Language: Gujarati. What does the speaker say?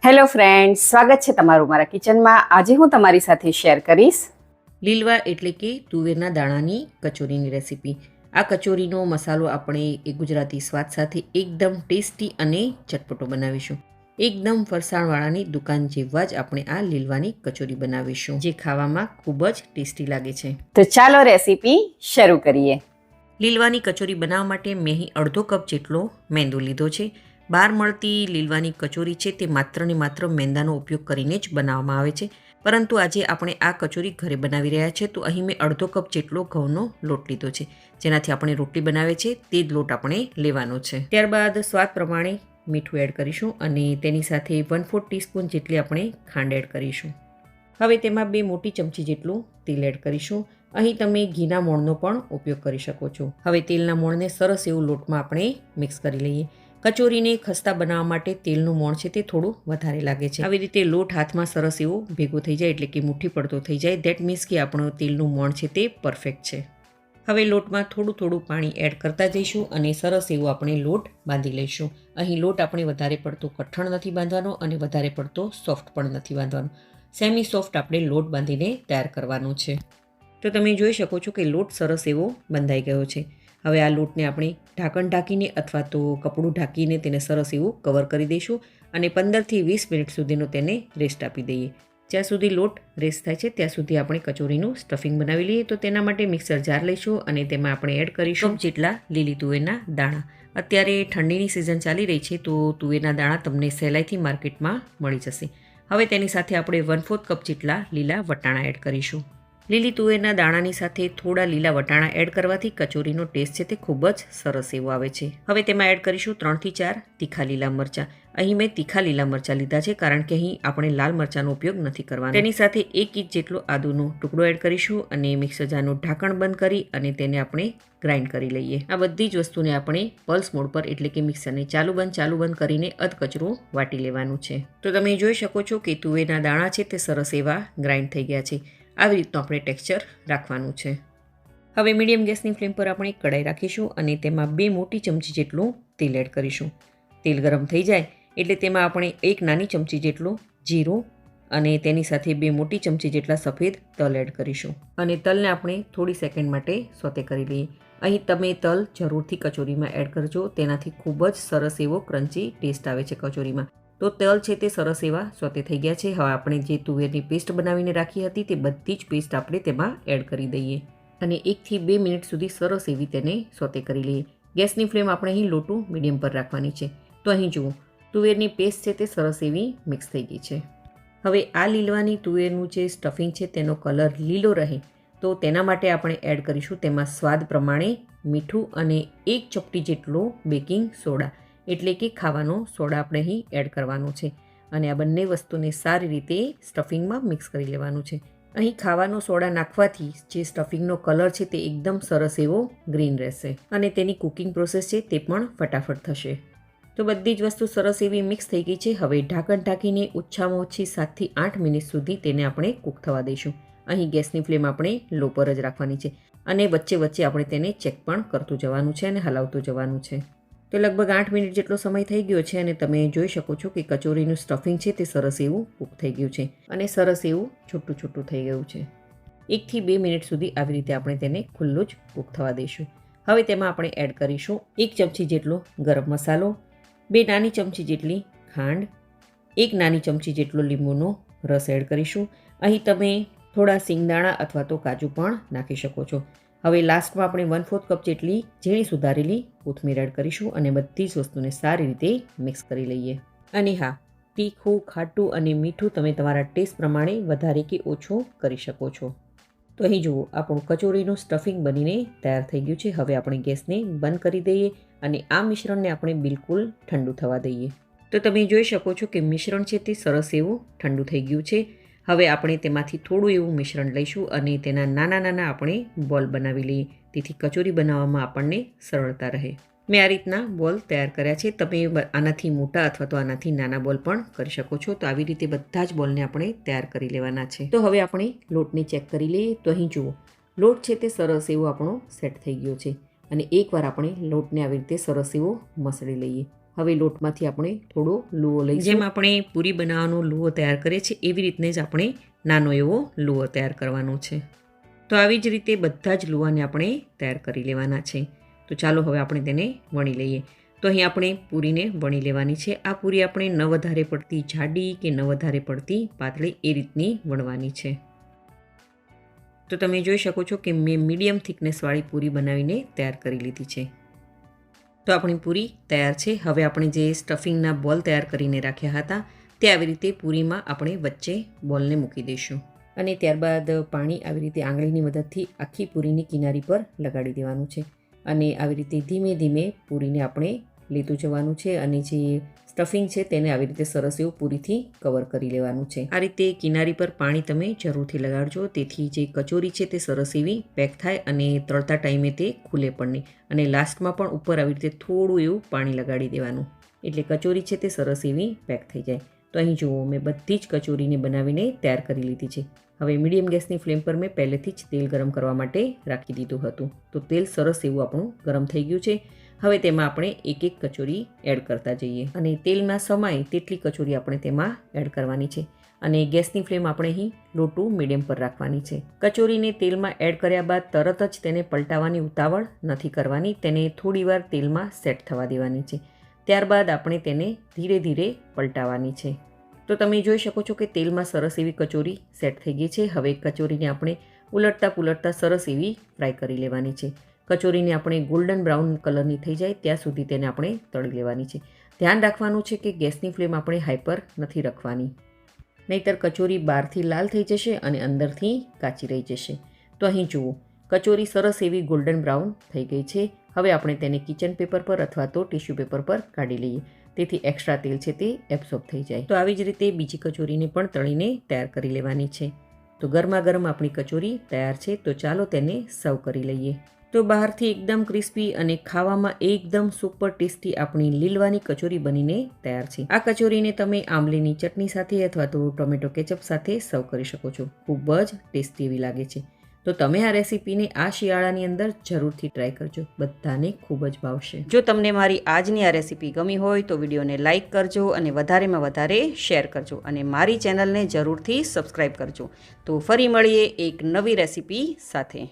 હેલો ફ્રેન્ડ્સ, સ્વાગત છે તમારું મારા કિચનમાં. આજે હું તમારી સાથે શેર કરીશ લીલવા એટલે કે તુવેરના દાણાની કચોરીની રેસીપી. આ કચોરીનો મસાલો આપણે એક ગુજરાતી સ્વાદ સાથે એકદમ ટેસ્ટી અને ચટપટો બનાવીશું. એકદમ ફરસાણવાળાની દુકાન જેવા જ આપણે આ લીલવાની કચોરી બનાવીશું, જે ખાવામાં ખૂબ જ ટેસ્ટી લાગે છે. તો ચાલો રેસીપી શરૂ કરીએ. લીલવાની કચોરી બનાવવા માટે મેં અહીં અડધો કપ જેટલો મેંદો લીધો છે. બહાર મળતી લીલવાની કચોરી છે તે માત્ર ને માત્ર મેંદાનો ઉપયોગ કરીને જ બનાવવામાં આવે છે, પરંતુ આજે આપણે આ કચોરી ઘરે બનાવી રહ્યા છે. તો અહીં મેં અડધો કપ જેટલો ઘઉંનો લોટ લીધો છે, જેનાથી આપણે રોટલી બનાવે છે તે જ લોટ આપણે લેવાનો છે. ત્યારબાદ સ્વાદ પ્રમાણે મીઠું એડ કરીશું અને તેની સાથે 1/4 ટીસ્પૂન જેટલી આપણે ખાંડ એડ કરીશું. હવે તેમાં 2 મોટી ચમચી જેટલું તેલ એડ કરીશું. અહીં તમે ઘીના મોણનો પણ ઉપયોગ કરી શકો છો. હવે તેલના મોણને સરસ એવું લોટમાં આપણે મિક્સ કરી લઈએ. કચોરીને ખસ્તા બનાવવા માટે તેલનું મોણ છે તે થોડું વધારે લાગે છે. આવી રીતે લોટ હાથમાં સરસ એવો ભેગો થઈ જાય, એટલે કે મુઠ્ઠી પડતો થઈ જાય, દેટ મીન્સ કે આપણું તેલનું મોણ છે તે પરફેક્ટ છે. હવે લોટમાં થોડું થોડું પાણી એડ કરતા જઈશું અને સરસ એવો આપણે લોટ બાંધી લઈશું. અહીં લોટ આપણે વધારે પડતો કઠણ નથી બાંધવાનો અને વધારે પડતો સોફ્ટ પણ નથી બાંધવાનો. સેમી સોફ્ટ આપણે લોટ બાંધીને તૈયાર કરવાનો છે. તો તમે જોઈ શકો છો કે લોટ સરસ એવો બંધાઈ ગયો છે. હવે આ લોટને આપણે ઢાંકણ ઢાંકીને અથવા તો કપડું ઢાંકીને તેને સરસ એવું કવર કરી દઈશું અને 15થી 20 મિનિટ સુધીનો તેને રેસ્ટ આપી દઈએ. જ્યાં સુધી લોટ રેસ્ટ થાય છે ત્યાં સુધી આપણે કચોરીનું સ્ટફિંગ બનાવી લઈએ. તો તેના માટે મિક્સર જાર લઈશું અને તેમાં આપણે એડ કરીશું જેટલા લીલી તુવેરના દાણા. અત્યારે ઠંડીની સિઝન ચાલી રહી છે, તો તુવેરના દાણા તમને સહેલાઈથી માર્કેટમાં મળી જશે. હવે તેની સાથે આપણે 1/4 કપ જેટલા લીલા વટાણા એડ કરીશું. લીલી તુવેરના દાણાની સાથે થોડા લીલા વટાણા એડ કરવાથી કચોરીનો ટેસ્ટ છે તે ખૂબ જ સરસ એવો આવે છે. હવે તેમાં એડ કરીશું 3થી 4 તીખા લીલા મરચાં. અહીં મેં તીખા લીલા મરચાં લીધા છે, કારણ કે અહીં આપણે લાલ મરચાંનો ઉપયોગ નથી કરવાનો. તેની સાથે 1 ઇંચ જેટલો આદુનો ટુકડો એડ કરીશું અને મિક્સર જારનું ઢાંકણ બંધ કરી અને તેને આપણે ગ્રાઇન્ડ કરી લઈએ. આ બધી જ વસ્તુને આપણે પલ્સ મોડ પર, એટલે કે મિક્સરને ચાલુ બંધ કરીને અધકચરું વાટી લેવાનું છે. તો તમે જોઈ શકો છો કે તુવેરના દાણા છે તે સરસ એવા ગ્રાઇન્ડ થઈ ગયા છે. આવી રીતનું આપણે ટેક્સચર રાખવાનું છે. હવે મીડિયમ ગેસની ફ્લેમ પર આપણે કઢાઈ રાખીશું અને તેમાં 2 મોટી ચમચી જેટલું તેલ એડ કરીશું. તેલ ગરમ થઈ જાય એટલે તેમાં આપણે 1 નાની ચમચી જેટલું જીરું અને તેની સાથે 2 મોટી ચમચી જેટલા સફેદ તલ એડ કરીશું અને તલને આપણે થોડી સેકન્ડ માટે સોતે કરી લઈએ. અહીં તમે તલ જરૂરથી કચોરીમાં એડ કરજો, તેનાથી ખૂબ જ સરસ એવો ક્રન્ચી ટેસ્ટ આવે છે કચોરીમાં. તો તલ છે તે સરસ એવા સોતે થઈ ગયા છે. હવે આપણે જે તુવેરની પેસ્ટ બનાવીને રાખી હતી તે બધી જ પેસ્ટ આપણે તેમાં એડ કરી દઈએ અને 1 થી 2 મિનિટ સુધી સરસ એવી તેને સોતે કરી લઈએ. ગેસની ફ્લેમ આપણે અહીં લો ટુ મીડિયમ પર રાખવાની છે. તો અહીં જુઓ, તુવેરની પેસ્ટ છે તે સરસ એવી મિક્સ થઈ ગઈ છે. હવે આ લીલવાની તુવેરનું જે સ્ટફિંગ છે તેનો કલર લીલો રહે, તો તેના માટે આપણે એડ કરીશું તેમાં સ્વાદ પ્રમાણે મીઠું અને 1 ચપટી જેટલો બેકિંગ સોડા, એટલે કે ખાવાનો સોડા આપણે અહીં એડ કરવાનો છે અને આ બંને વસ્તુને સારી રીતે સ્ટફિંગમાં મિક્સ કરી લેવાનું છે. અહીં ખાવાનો સોડા નાખવાથી જે સ્ટફિંગનો કલર છે તે એકદમ સરસ એવો ગ્રીન રહેશે અને તેની કુકિંગ પ્રોસેસ છે તે પણ ફટાફટ થશે. તો બધી જ વસ્તુ સરસ એવી મિક્સ થઈ ગઈ છે. હવે ઢાંકણ ઢાંકીને ઓછામાં ઓછી 7થી 8 મિનિટ સુધી તેને આપણે કૂક થવા દઈશું. અહીં ગેસની ફ્લેમ આપણે લો પર જ રાખવાની છે અને વચ્ચે વચ્ચે આપણે તેને ચેક પણ કરતું જવાનું છે અને હલાવતું જવાનું છે. તો લગભગ 8 મિનિટ જેટલો સમય થઈ ગયો છે અને તમે જોઈ શકો છો કે કચોરીનું સ્ટફિંગ છે તે સરસ એવું કૂક થઈ ગયું છે અને સરસ એવું છૂટું છૂટું થઈ ગયું છે. 1 થી 2 મિનિટ સુધી આવી રીતે આપણે તેને ખુલ્લું જ કૂક થવા દઈશું. હવે તેમાં આપણે એડ કરીશું 1 ચમચી જેટલો ગરમ મસાલો, 2 નાની ચમચી જેટલી ખાંડ, 1 નાની ચમચી જેટલો લીંબુનો રસ એડ કરીશું. અહીં તમે થોડા સિંગદાણા અથવા તો કાજુ પણ નાખી શકો છો. હવે લાસ્ટમાં આપણે 1/4 કપ જેટલી ઝીણી સુધારેલી કોથમીર એડ કરીશું અને બધી જ વસ્તુને સારી રીતે મિક્સ કરી લઈએ. અને હા, તીખું, ખાટું અને મીઠું તમે તમારા ટેસ્ટ પ્રમાણે વધારે કે ઓછું કરી શકો છો. તો અહીં જુઓ, આપણું કચોરીનું સ્ટફિંગ બનીને તૈયાર થઈ ગયું છે. હવે આપણે ગેસને બંધ કરી દઈએ અને આ મિશ્રણને આપણે બિલકુલ ઠંડુ થવા દઈએ. તો તમે જોઈ શકો છો કે મિશ્રણ છે તે સરસ એવું ઠંડુ થઈ ગયું છે. હવે આપણે તેમાંથી થોડું એવું મિશ્રણ લઈશું અને તેના નાના નાના આપણે બોલ બનાવી લઈએ, તેથી કચોરી બનાવવામાં આપણને સરળતા રહે. મેં આ રીતના બોલ તૈયાર કર્યા છે. તમે આનાથી મોટા અથવા તો આનાથી નાના બોલ પણ કરી શકો છો. તો આવી રીતે બધા જ બોલને આપણે તૈયાર કરી લેવાના છે. તો હવે આપણે લોટને ચેક કરી લઈએ. તો અહીં જુઓ, લોટ છે તે સરસ એવો આપણો સેટ થઈ ગયો છે અને એકવાર આપણે લોટને આવી રીતે સરસ એવો મસળી લઈએ. હવે લોટમાંથી આપણે થોડો લુઓ લઈશું. જેમ આપણે પૂરી બનાવવાનો લુઓ તૈયાર કરીએ છીએ એવી રીતને જ આપણે નાનો એવો લુઓ તૈયાર કરવાનો છે. તો આવી જ રીતે બધા જ લુવાને આપણે તૈયાર કરી લેવાના છે. તો ચાલો હવે આપણે તેને વણી લઈએ. તો અહીં આપણે પૂરીને વણી લેવાની છે. આ પૂરી આપણે ન વધારે પડતી જાડી કે ન વધારે પડતી પાતળી એ રીતની વણવાની છે. તો તમે જોઈ શકો છો કે મેં મીડિયમ થિકનેસવાળી પૂરી બનાવીને તૈયાર કરી લીધી છે. તો આપણી પૂરી તૈયાર છે. હવે આપણે જે સ્ટફિંગના બોલ તૈયાર કરીને રાખ્યા હતા તે આવી રીતે પૂરીમાં આપણે વચ્ચે બોલને મૂકી દઈશું અને ત્યારબાદ પાણી આવી રીતે આંગળીની મદદથી આખી પૂરીની કિનારી પર લગાડી દેવાનું છે અને આવી રીતે ધીમે ધીમે પૂરીને આપણે લેતું જવાનું છે અને જે સ્ટફિંગ છે તેને આવી રીતે સરસ એવું પૂરીથી કવર કરી લેવાનું છે. આ રીતે કિનારી પર પાણી તમે જરૂરથી લગાડજો, તેથી જે કચોરી છે તે સરસ એવી પેક થાય અને તળતા ટાઈમે તે ખુલે પણ નહીં. અને લાસ્ટમાં પણ ઉપર આવી રીતે થોડું એવું પાણી લગાડી દેવાનું એટલે કચોરી છે તે સરસ એવી પેક થઈ જાય. તો અહીં જુઓ, મેં બધી જ કચોરીને બનાવીને તૈયાર કરી લીધી છે. હવે મીડિયમ ગેસની ફ્લેમ પર મેં પહેલેથી જ તેલ ગરમ કરવા માટે રાખી દીધું હતું. તો તેલ સરસ એવું આપણું ગરમ થઈ ગયું છે. હવે તેમાં આપણે એક એક કચોરી એડ કરતા જઈએ અને તેલમાં સમાય તેટલી કચોરી આપણે તેમાં એડ કરવાની છે અને ગેસની ફ્લેમ આપણે અહીં લો ટુ મીડિયમ પર રાખવાની છે. કચોરીને તેલમાં એડ કર્યા બાદ તરત જ તેને પલટાવવાની ઉતાવળ નથી કરવાની. તેને થોડીવાર તેલમાં સેટ થવા દેવાની છે. ત્યારબાદ આપણે તેને ધીરે ધીરે પલટાવવાની છે. તો તમે જોઈ શકો છો કે તેલમાં સરસ એવી કચોરી સેટ થઈ ગઈ છે. હવે કચોરીને આપણે ઉલટતા પુલટતા સરસ એવી ફ્રાય કરી લેવાની છે. કચોરીને આપણે ગોલ્ડન બ્રાઉન કલરની થઈ જાય ત્યાં સુધી તેને આપણે તળી લેવાની છે. ધ્યાન રાખવાનું છે કે ગેસની ફ્લેમ આપણે હાઈ પર નથી રાખવાની, નહીંતર કચોરી બહારથી લાલ થઈ જશે અને અંદરથી કાચી રહી જશે. તો અહીં જુઓ, કચોરી સરસ એવી ગોલ્ડન બ્રાઉન થઈ ગઈ છે. હવે આપણે તેને કિચન પેપર પર અથવા તો ટિશ્યુ પેપર પર કાઢી લઈએ, તેથી એક્સ્ટ્રા તેલ છે તે એબ્સોર્બ થઈ જાય. તો આવી જ રીતે બીજી કચોરીને પણ તળીને તૈયાર કરી લેવાની છે. તો ગરમા ગરમ આપણી કચોરી તૈયાર છે. તો ચાલો તેને સર્વ કરી લઈએ. તો બહારથી એકદમ ક્રિસ્પી અને ખાવામાં એકદમ સુપર ટેસ્ટી આપણી લીલવાની કચોરી બનીને તૈયાર છે. આ કચોરીને તમે આંબલીની ચટણી સાથે અથવા તો ટોમેટો કેચઅપ સાથે સર્વ કરી શકો છો. ખૂબ જ ટેસ્ટી એવી લાગે છે. તો તમે આ રેસીપીને આ શિયાળાની અંદર જરૂરથી ટ્રાય કરજો, બધાને ખૂબ જ ભાવશે. જો તમને મારી આજની આ રેસીપી ગમી હોય તો વિડીયોને લાઇક કરજો અને વધારેમાં વધારે શેર કરજો અને મારી ચેનલને જરૂરથી સબસ્ક્રાઈબ કરજો. તો ફરી મળીએ એક નવી રેસીપી સાથે.